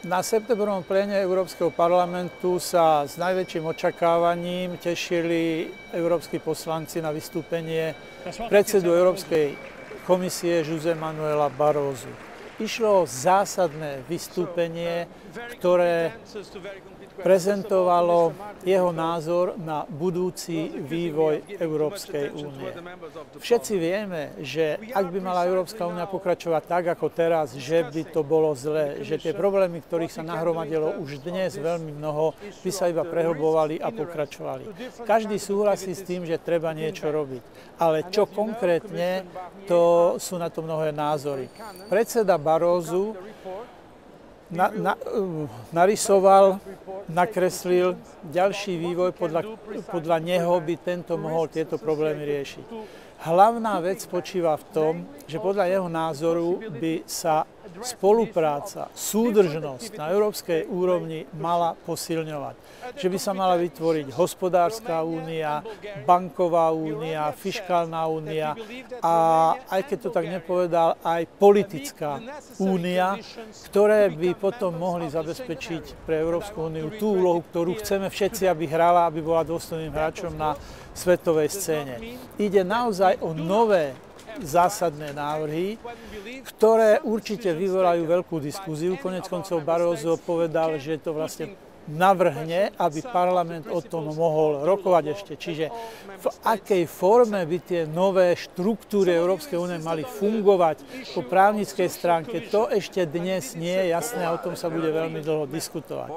Na septembrovom pléne Európskeho parlamentu sa s najväčším očakávaním tešili európski poslanci na vystúpenie predsedu Európskej komisie José Manuela Barrosu. Išlo o zásadné vystúpenie, ktoré prezentovalo jeho názor na budúci vývoj Európskej únie. Všetci vieme, že ak by mala Európska únia pokračovať tak, ako teraz, že by to bolo zlé, že tie problémy, ktorých sa nahromadilo už dnes veľmi mnoho, by sa iba prehlbovali a pokračovali. Každý súhlasí s tým, že treba niečo robiť. Ale čo konkrétne, to sú na to mnohé názory. Predseda Barrosu narysoval, nakreslil ďalší vývoj, podľa neho by tento mohol tieto problémy riešiť. Hlavná vec spočíva v tom, že podľa jeho názoru by sa spolupráca, súdržnosť na európskej úrovni mala posilňovať. Že by sa mala vytvoriť hospodárska únia, banková únia, fiškálna únia a aj keď to tak nepovedal, aj politická únia, ktoré by potom mohli zabezpečiť pre Európsku úniu tú úlohu, ktorú chceme všetci, aby hrala, aby bola dôstojným hráčom na svetovej scéne. Ide naozaj o nové zásadné návrhy, ktoré určite vyvolajú veľkú diskuziu. Koniec koncov Barroso povedal, že to vlastne navrhne, aby parlament o tom mohol rokovať ešte. Čiže v akej forme by tie nové štruktúry Európskej únie mali fungovať po právnickej stránke, to ešte dnes nie je jasné a o tom sa bude veľmi dlho diskutovať.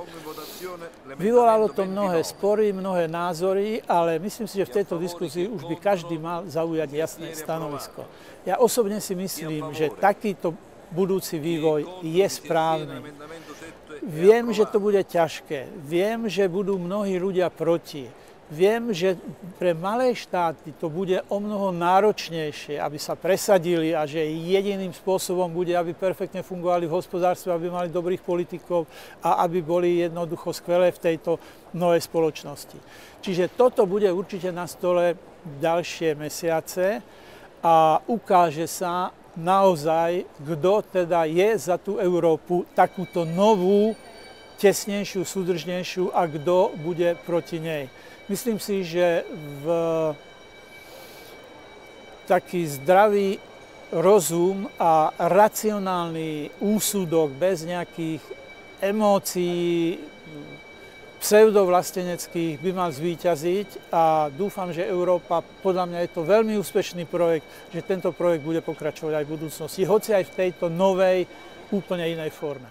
Vyvolalo to mnohé spory, mnohé názory, ale myslím si, že v tejto diskusii už by každý mal zaujať jasné stanovisko. Ja osobne si myslím, že takýto budúci vývoj je správny. Viem, že to bude ťažké. Viem, že budú mnohí ľudia proti. Viem, že pre malé štáty to bude o mnoho náročnejšie, aby sa presadili a že jediným spôsobom bude, aby perfektne fungovali v hospodárstve, aby mali dobrých politikov a aby boli jednoducho skvelé v tejto novej spoločnosti. Čiže toto bude určite na stole ďalšie mesiace a ukáže sa naozaj, kto teda je za tú Európu takúto novú, tesnejšiu, súdržnejšiu a kto bude proti nej. Myslím si, že taký zdravý rozum a racionálny úsudok bez nejakých emócií pseudovlasteneckých by mal zvíťaziť a dúfam, že Európa, podľa mňa je to veľmi úspešný projekt, že tento projekt bude pokračovať aj v budúcnosti, hoci aj v tejto novej, úplne inej forme.